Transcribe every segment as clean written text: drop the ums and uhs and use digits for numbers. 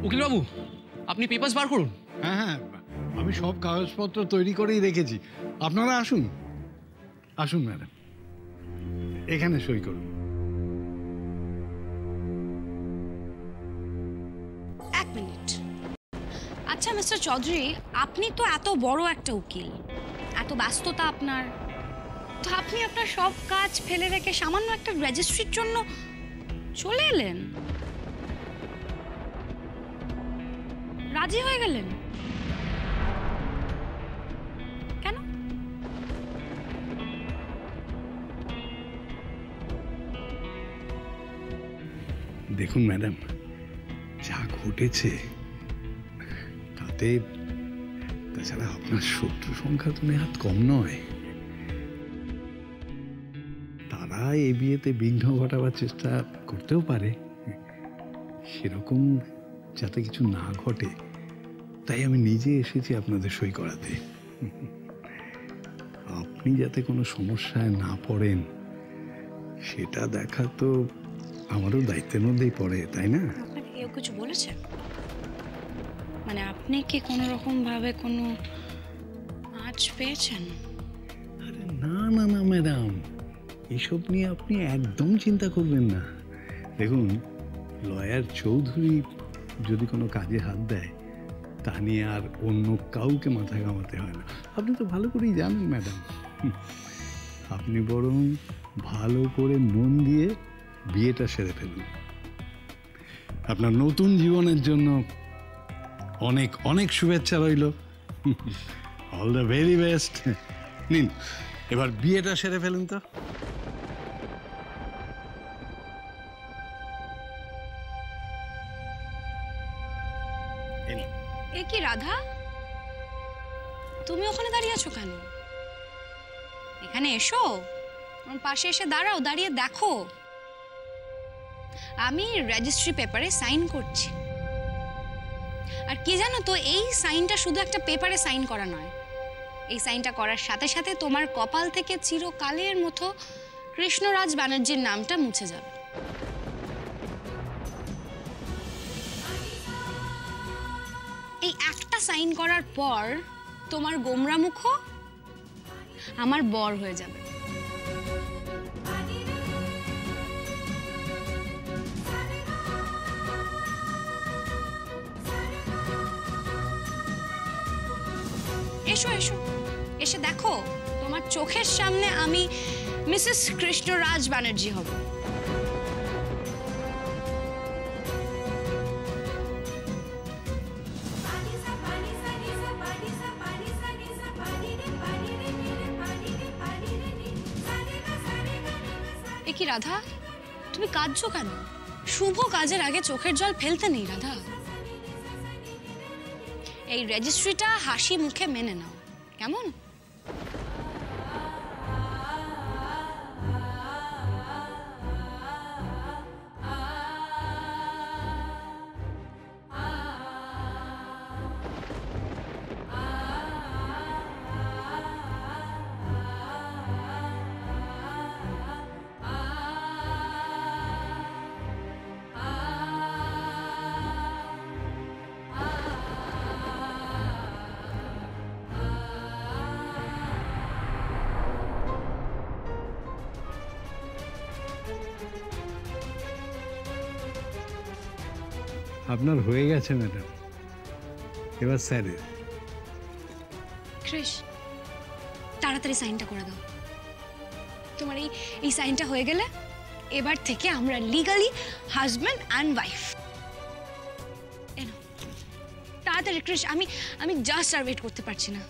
উকিল বাবু, আপনি পেপারস বার করুন। হ্যাঁ হ্যাঁ, আমি সব কাগজপত্র তৈরি করেই রেখেছি। আপনারা আসুন, আসুন ম্যাডাম, এখানে সই করুন। এক মিনিট। আচ্ছা মিস্টার চৌধুরী, আপনি তো এত বড় একটা উকিল, এত ব্যস্ততা আপনার, তো আপনি আপনার সব কাজ ফেলে রেখে সামান্য একটা রেজিস্ট্রির জন্য চলে এলেন, রাজি হয়ে গেলেন কেন? দেখুন ম্যাডাম, যা ঘটেছে তাতে, তাছাড়া আপনার শত্রু সংখ্যা তো নেহাত কম নয়। তারা এই বিয়েতে বিঘ্ন ঘটাবার চেষ্টা করতেও পারে, সেরকম যাতে কিছু না ঘটে তাই আমি নিজে এসেছি আপনাদের সই করাতে। আপনি যাতে কোনো সমস্যায় না পড়েন সেটা দেখা তো আমারও দায়িত্বের মধ্যেই পড়ে, তাই না? আপনাকে কেউ কিছু বলেছে? মানে আপনি কি কোনো রকম ভাবে কোনো আঁচ পেয়েছেন? আরে না না না ম্যাডাম, এসব নিয়ে আপনি একদম চিন্তা করবেন না। দেখুন, লয়ার চৌধুরী যদি কোনো কাজে হাত দেয় তা নিয়ে আর অন্য কাউকে মাথা ঘামাতে হয় না। আপনি তো ভালো করেই জানেন ম্যাডাম। আপনি বরং ভালো করে মন দিয়ে বিয়েটা সেরে ফেলুন। আপনার নতুন জীবনের জন্য অনেক অনেক শুভেচ্ছা রইল। All the very best. নিন, এবার বিয়েটা সেরে ফেলুন তো। এ কি রাধা, তুমি ওখানে দাঁড়িয়ে আছো কেন? এখানে এসো, আমার পাশে এসে দাঁড়াও, দাঁড়িয়ে দেখো আমি রেজিস্ট্রি পেপারে সাইন করছি। আর কি জানো তো, এই সাইনটা শুধু একটা পেপারে সাইন করা নয়, এই সাইনটা করার সাথে সাথে তোমার কপাল থেকে চিরকালের মতো কৃষ্ণরাজ ব্যানার্জির নামটা মুছে যাবে। এই একটা সাইন করার পর তোমার গোমরা মুখ আমার বর হয়ে যাবে। এসো এসো, এসে দেখো তোমার চোখের সামনে আমি মিসেস কৃষ্ণরাজ ব্যানার্জি হব। এ কি রাধা, তুমি কাঁদছো কেন? শুভ কাজের আগে চোখের জল ফেলতে নেই রাধা। এই রেজিস্ট্রিটা হাসি মুখে মেনে নাও, কেমন? আপনার হয়ে গেছে ম্যাডাম, এবার স্যারের। কৃষ, তাড়াতাড়ি সাইনটা করে দাও। তোমার এই সাইনটা হয়ে গেলে এবার থেকে আমরা লিগালি হাজব্যান্ড অ্যান্ড ওয়াইফ। তাড়াতাড়ি কৃষ, আমি জাস্ট আর ওয়েট করতে পারছি না।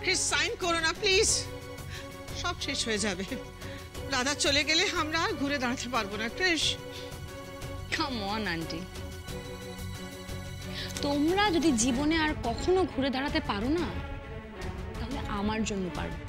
কৃষ, সাইন করো না প্লিজ, সব শেষ হয়ে যাবে। রাধা চলে গেলে আমরা আর ঘুরে দাঁড়াতে পারবো না। কৃষ, কাম অন আন্টি, তোমরা যদি জীবনে আর কখনো ঘুরে দাঁড়াতে পারো না তাহলে আমার জন্য পারবে।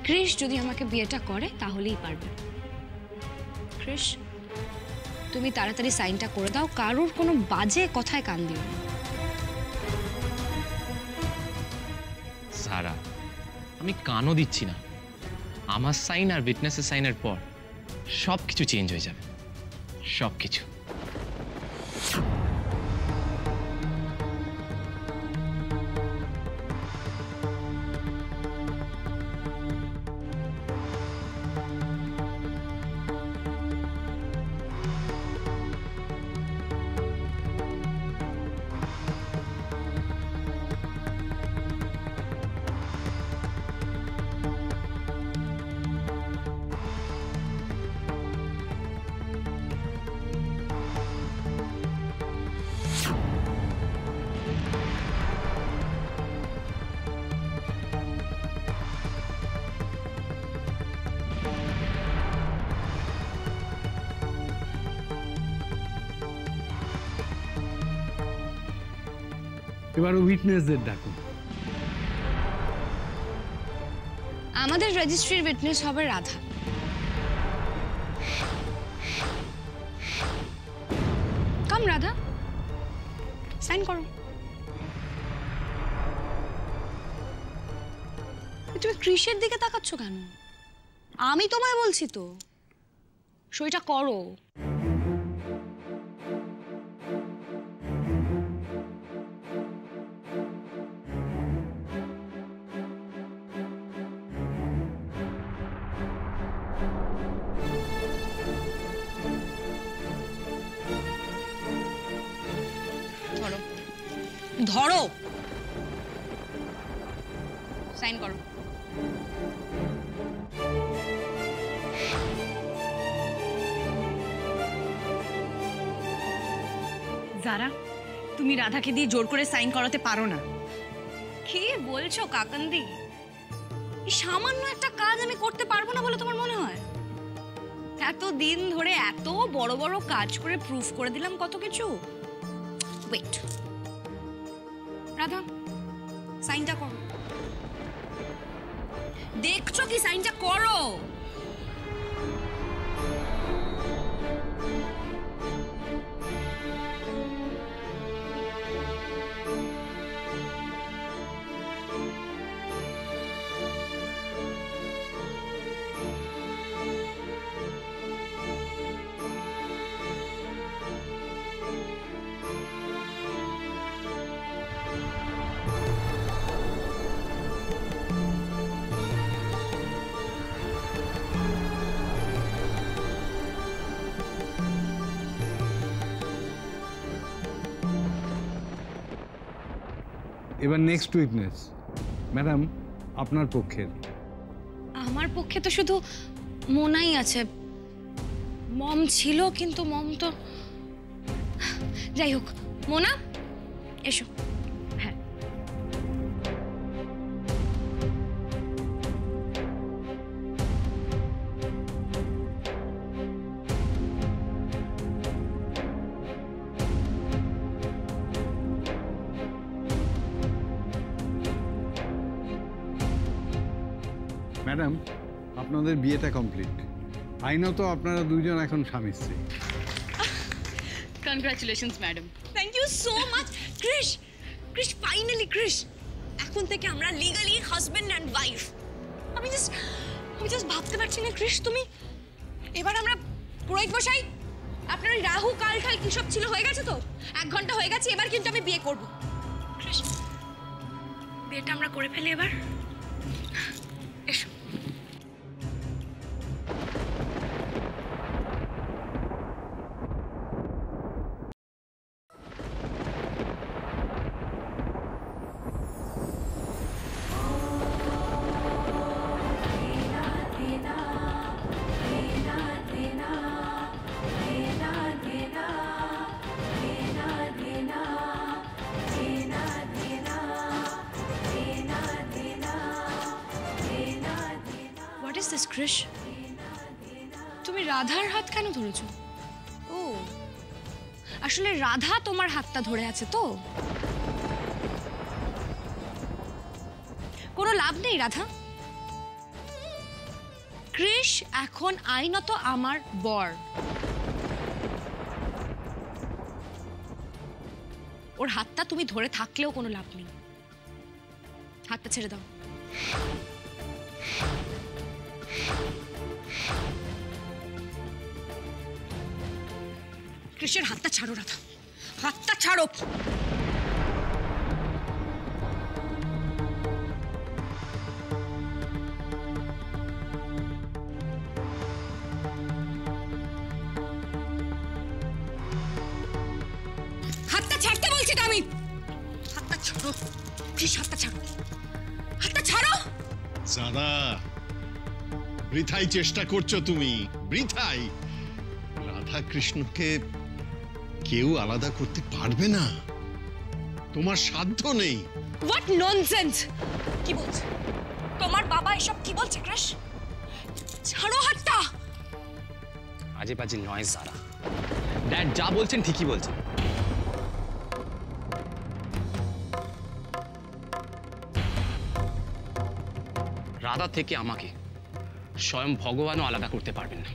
কৃষ যদি আমাকে বিয়েটা করে তাহলেই পারবে। কৃষ, তুমি তাড়াতাড়ি সাইনটা করে দাও, কারোর কোনো বাজে কথায় কান দিও না। সারা, আমি কানও দিচ্ছি না। আমার সাইন আর উইটনেসের সাইনের পর সব কিছু চেঞ্জ হয়ে যাবে, সব কিছু। এবার উইটনেসদের ডাকুন। আমাদের রেজিস্ট্রির উইটনেস হবে রাধা। কাম রাধা, সাইন করো। তুমি ক্রিসের দিকে তাকাচ্ছ কেন? আমি তোমায় বলছি তো, সইটা করো। ধরো, সাইন করো। যারা, তুমি রাধাকে দিয়ে জোর করে সাইন করাতে পারো না। কি বলছো কাকান্দি? এই সামান্য একটা কাজ আমি করতে পারবো না বলে তোমার মনে হয়? এত দিন ধরে এত বড় বড় কাজ করে প্রুফ করে দিলাম কত কিছু। ওয়েট, রাধা, সাইনটা করো। দেখছো কি? সাইনটা করো। এবার নেক্সট উইটনেস, ম্যাডাম আপনার পক্ষের। আমার পক্ষে তো শুধু মোনাই আছে। মম ছিল, কিন্তু মম তো যাই হোক। মোনা, এসো। হ্যাঁ, ম্যাডাম আপনাদের বিয়েটা কমপ্লিট। আইনত আপনারা দুইজন এখন স্বামী স্ত্রী। Congratulations madam. Thank you so much Krish. Krish, finally Krish, এখন থেকে আমরা লিগালি হাজবেন্ড অ্যান্ড ওয়াইফ। আমি জাস্ট ভাবতে পারছি না ক্রিশ, তুমি এবার আমরা পুরোহিত মশাই, আপনার ওই রাহু কাল ঠাল কি সব ছিল হয়ে গেছে তো? 1 ঘন্টা হয়ে গেছে, এবার কিন্তু আমি বিয়ে করব। ক্রিশ, বিয়েটা আমরা করে ফেলি এবার। এসো। ক্রিশ, তুমি রাধার হাত কেন ধরেছো? ও, আসলে রাধা তোমার হাতটা ধরে আছে তো? কোনো লাভ নেই রাধা। ক্রিশ এখন আইনত আমার বর। ওর হাতটা তুমি ধরে থাকলেও কোনো লাভ নেই। হাতটা ছেড়ে দাও। কৃষের হাতটা ছাড়ো রাধা, হাতটা ছাড়ো। হাতটা ছাড়তে বলছি তো আমি। হাতটা ছাড়ো কৃষ, হাতটা ছাড়ো, হাতটা ছাড়ো। যারা বৃথাই চেষ্টা করছো তুমি, বৃথাই। রাধা কৃষ্ণকে কেউ আলাদা করতে পারবে না, তোমার সাধ্য নেই। What nonsense! কি বলছে তোমার বাবা? এসব কি বলছে কৃষ? ছাড়ো হাতটা। আজে বাজে নয় যারা, ড্যাড যা বলছেন ঠিকই বলছেন। রাধা থেকে আমাকে স্বয়ং ভগবানও আলাদা করতে পারবেন না।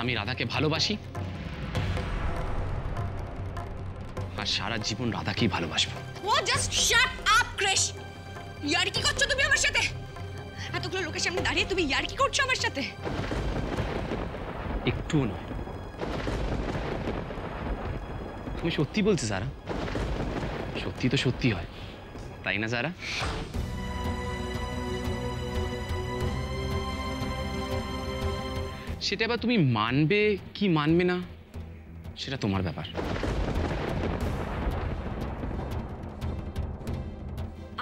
আমি রাধাকে ভালোবাসি আর সারা জীবন রাধাকেই ভালোবাসবো। ও জাস্ট শাট আপ কৃষ। ইয়ার্কি করছো তুমি আমার সাথে? এতগুলো লোকের সামনে দাঁড়িয়ে তুমি ইয়ার্কি করছো আমার সাথে? একটুও নয়। তুমি সত্যি বলছো যারা, সত্যি তো সত্যি হয়, তাই না যারা? সেটা আবার তুমি মানবে কি মানবে না সেটা তোমার ব্যাপার।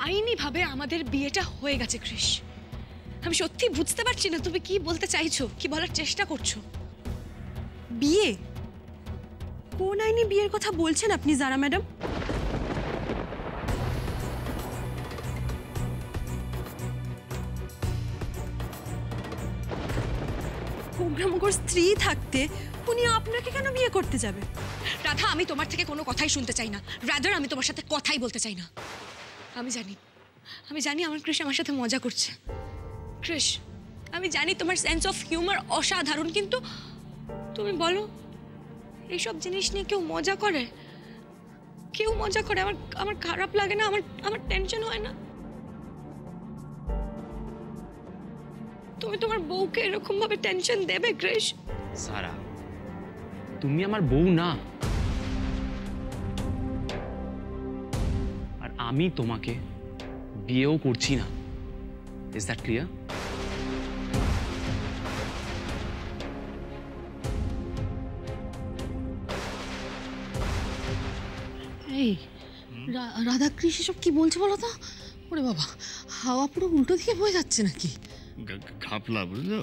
আইনি ভাবে আমাদের বিয়েটা হয়ে গেছে কৃষ। আমি সত্যি বুঝতে পারছি না তুমি কি বলতে চাইছো, কি বলার চেষ্টা করছো। বিয়ে? কোন আইনি বিয়ের কথা বলছেন আপনি যারা ম্যাডাম? প্রোগ্রামগর স্ত্রী থাকতে উনি আপনাকে কেন বিয়ে করতে যাবে? রাধা, আমি তোমার থেকে কোনো কথাই শুনতে চাই না। রাদার আমি তোমার সাথে কথাই বলতে চাই না। আমি জানি আমার কৃষ আমার সাথে মজা করছে। কৃষ, আমি জানি তোমার সেন্স অফ হিউমার অসাধারণ, কিন্তু তুমি বলো এইসব জিনিস নিয়ে কেউ মজা করে? কেউ মজা করে? আমার খারাপ লাগে না? আমার টেনশন হয় না? তুমি তোমার বউকে এরকম ভাবে টেনশন দেবে কৃষ? সারা, তুমি আমার বউ না, আর আমি তোমাকে বিয়েও করছি না। Is that clear? এই রাধাকৃষ্ণ সব কি বলছে বলো তো? ওরে বাবা, হাওয়া পুরো উল্টো দিকে বয়ে যাচ্ছে নাকি? ঘাপলা, বুঝলো,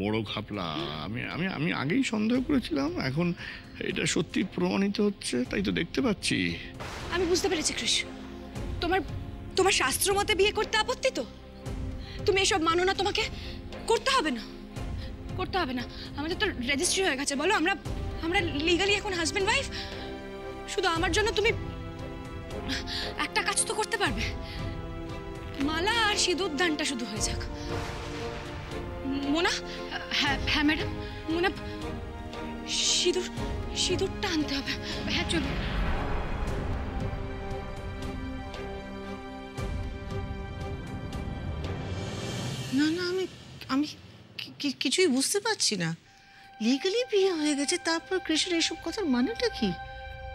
বড় ঘাপলা। আমি আমি আমি আগেই সন্দেহ করেছিলাম, এখন এটা সত্যি প্রমাণিত হচ্ছে, তাই তো দেখতে পাচ্ছি। আমি বুঝতে পেরেছি কৃষ, তোমার শাস্ত্র মতে বিয়ে করতে আপত্তি তো? তুমি এসব মানো না? তোমাকে করতে হবে না, করতে হবে না। আমাদের তো রেজিস্ট্রি হয়ে গেছে, বলো আমরা লিগালি এখন হাজবেন্ড ওয়াইফ। শুধু আমার জন্য তুমি একটা কাজ তো করতে পারবে, মালা আর সিঁদুর দানটা শুধু হয়ে যাক। মোনা? হ্যাঁ হ্যাঁ ম্যাডাম। মোনা, সিঁদুরটা আনতে হবে। হ্যাঁ চলো। না না, আমি কিছুই বুঝতে পারছি না। লিগালি বিয়ে হয়ে গেছে, তারপর কৃষ্ণ এসব কথার মানেটা কি?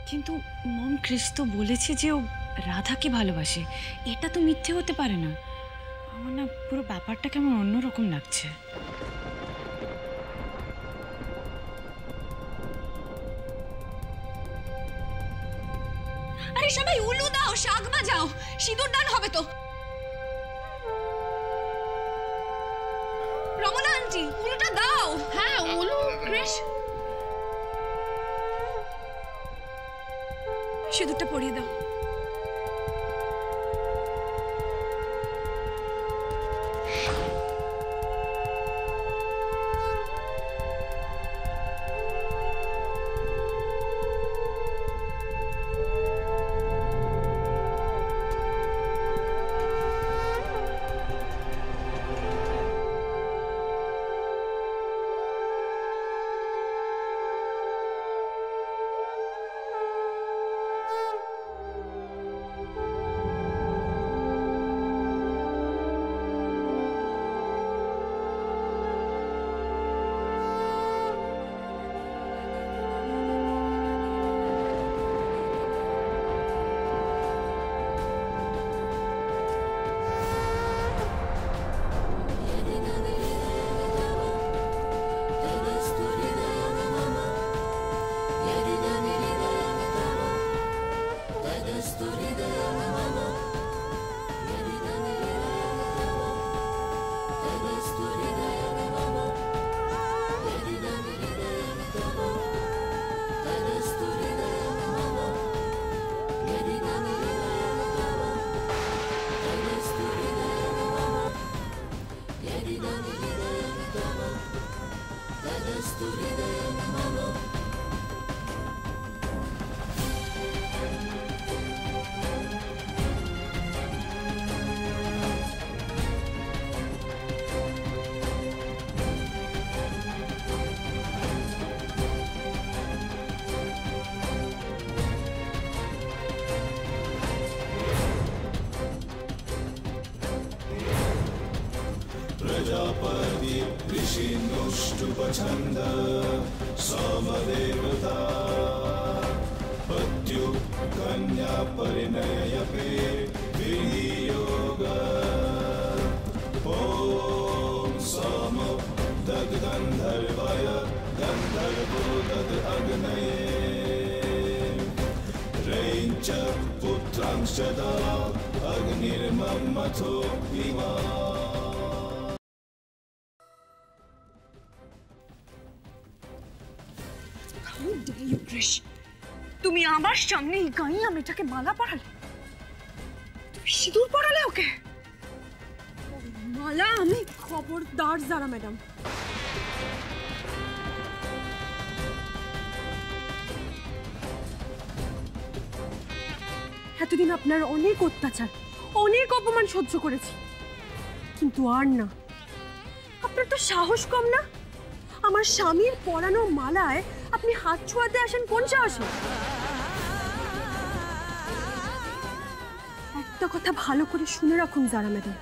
কিন্তু মম, কৃষ তো বলেছে যে ও রাধাকে ভালোবাসে, এটা তো মিথ্যে হতে পারে না। আমার না পুরো ব্যাপারটা কেমন অন্যরকম লাগছে। আরে সবাই উলু দাও, শাক বাজাও, সিঁদুর দান হবে তো। রমনা আন্টি, উলুটা দাও। হ্যাঁ উলু। কৃষ, সিঁদুরটা পরিয়ে দাও। তুমি আমার সামনে এই গাইয়া মেয়েটাকে মালা পরালে, তুমি সিঁদুর পরালে ওকে। মালা আমি? খবরদার যারা ম্যাডাম, এতদিন আপনার অনেক অত্যাচার, অনেক অপমান সহ্য করেছি, কিন্তু আর না। আপনার তো সাহস কম না? আমার স্বামীর পরানো মালায় আপনি হাত ছোঁয়াতে আসেন কোন সাহসে? একটা কথা ভালো করে শুনে রাখুন যারা ম্যাডাম,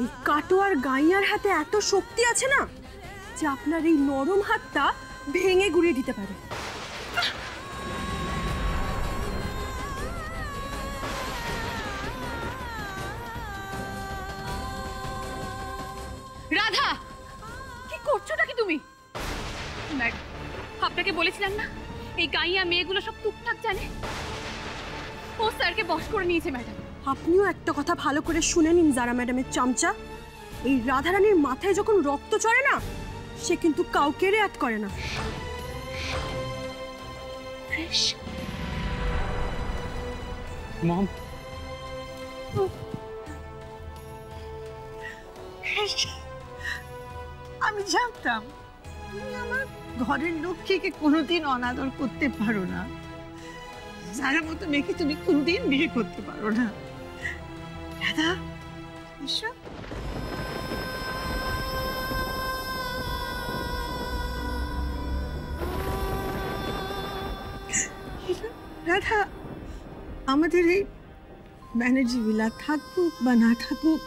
এই কাটোয়ার গাইয়ার হাতে এত শক্তি আছে না যে আপনার এই নরম হাতটা ভেঙে গুড়িয়ে দিতে পারে। রাধা, কি করছো নাকি তুমি? ম্যাডাম, আপনাকে বলেছিলাম না এই গাইয়া মেয়েগুলো সব টুকটাক জানে। ও স্যারকে বশ করে নিয়েছে ম্যাডাম। আপনিও একটা কথা ভালো করে শুনে নিন যারা ম্যাডামের চামচা, এই রাধারানীর মাথায় যখন রক্ত চড়ে না, সে কিন্তু কাউকে রেয়াত করে না। মম, আমি জানতাম তুমি আমার ঘরের লক্ষ্মীকে কোনোদিন অনাদর করতে পারো না, যারা মতো মেয়েকে তুমি কোনোদিন বিয়ে করতে পারো না। রাধা, এসব রাধা, আমাদের এই ব্যানার্জি ভিলা থাকুক বা না থাকুক,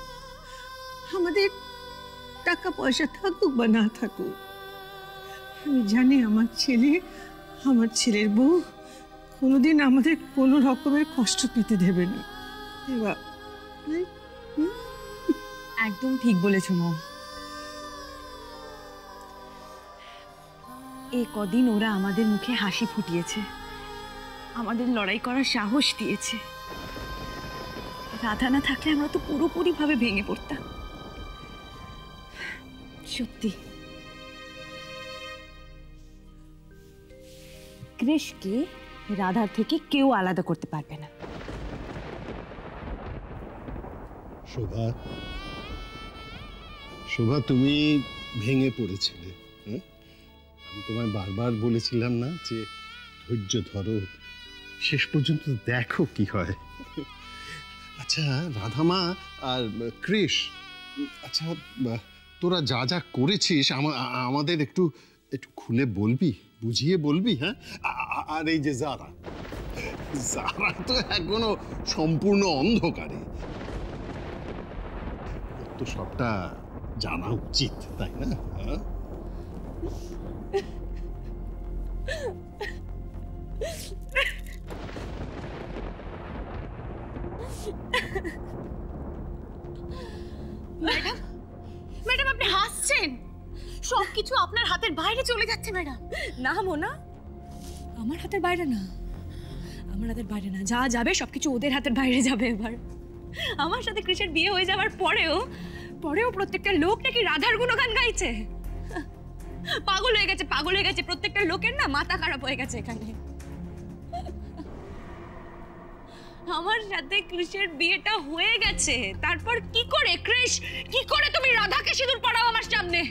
আমাদের টাকা পয়সা থাকুক বা না থাকুক, আমি জানি আমার ছেলে, আমার ছেলের বউ কোনোদিন আমাদের কোনো রকমের কষ্ট পেতে দেবে না। একদম ঠিক বলেছ মম। এই কদিন ওরা আমাদের মুখে হাসি ফুটিয়েছে, আমাদের লড়াই করার সাহস দিয়েছে। রাধা না থাকলে আমরা তো পুরোপুরিভাবে ভেঙে পড়তাম। সত্যি কৃষকে রাধার থেকে কেউ আলাদা করতে পারবে না। শোভা, শোভা, তুমি ভেঙে পড়েছিলে। আমি তোমায় বারবার বলেছিলাম না যে ধৈর্য ধরো, শেষ পর্যন্ত দেখো কি হয়। আচ্ছা রাধামা আর কৃষ, আচ্ছা তোরা যা যা করেছিস আমাদের একটু একটু খুলে বলবি, বুঝিয়ে বলবি? হ্যাঁ, আর এই যে যারা যারা তো এখনো সম্পূর্ণ অন্ধকারে, তো সবটা জানা উচিত, তাই না? ম্যাডাম, ম্যাডাম আপনি হাসছেন, সবকিছু আপনার হাতের বাইরে চলে যাচ্ছে ম্যাডাম। না মোনা, আমার হাতের বাইরে না, আমার হাতের বাইরে না, যা যাবে সবকিছু ওদের হাতের বাইরে যাবে। এবার আমার সাথে কৃষের বিয়ে হয়ে যাওয়ার পরেও প্রত্যেকটা লোক নাকি রাধার গুণগান গাইছে। পাগল হয়ে গেছে, পাগল হয়ে গেছে, প্রত্যেকটা লোকের না মাথা খারাপ হয়ে গেছে এখানে। আমার সাথে কৃষের বিয়েটা হয়ে গেছে, তারপর কি করে কৃষ, কি করে তুমি রাধাকে সিঁদুর পরাও আমার সামনে?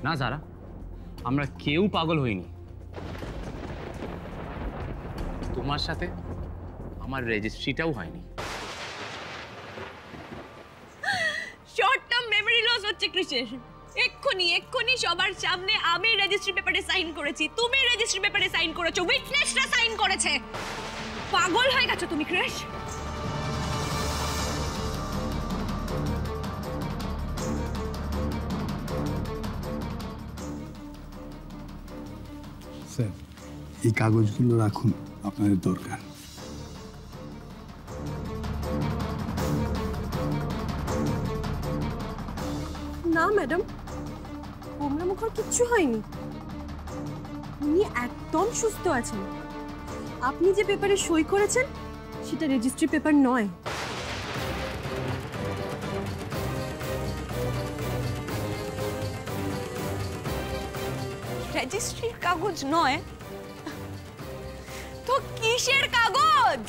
না যারা, আমরা কেউ পাগল হইনি। তোমার সাথে আমার রেজিস্ট্রিটাও হয়নি। শর্ট টার্ম মেমরি লস হচ্ছে কৃষের। এক্ষুনি সবার সামনে আমি রেজিস্ট্রি পেপারে সাইন করেছি, তুমি রেজিস্ট্রি পেপারে সাইন করেছো, উইটনেসরা সাইন করেছে। পাগল হয়ে গেছো তুমি ক্রিশ? স্যার, এই কাগজগুলো রাখুন, আপনাদের দরকার। না ম্যাডাম, গোমরা মুখার কিচ্ছু হয়নি, উনি একদম সুস্থ আছেন। আপনি যে পেপারে সই করেছেন সেটা রেজিস্ট্রি পেপার নয়। রেজিস্ট্রির কাগজ নয় তো কিসের কাগজ?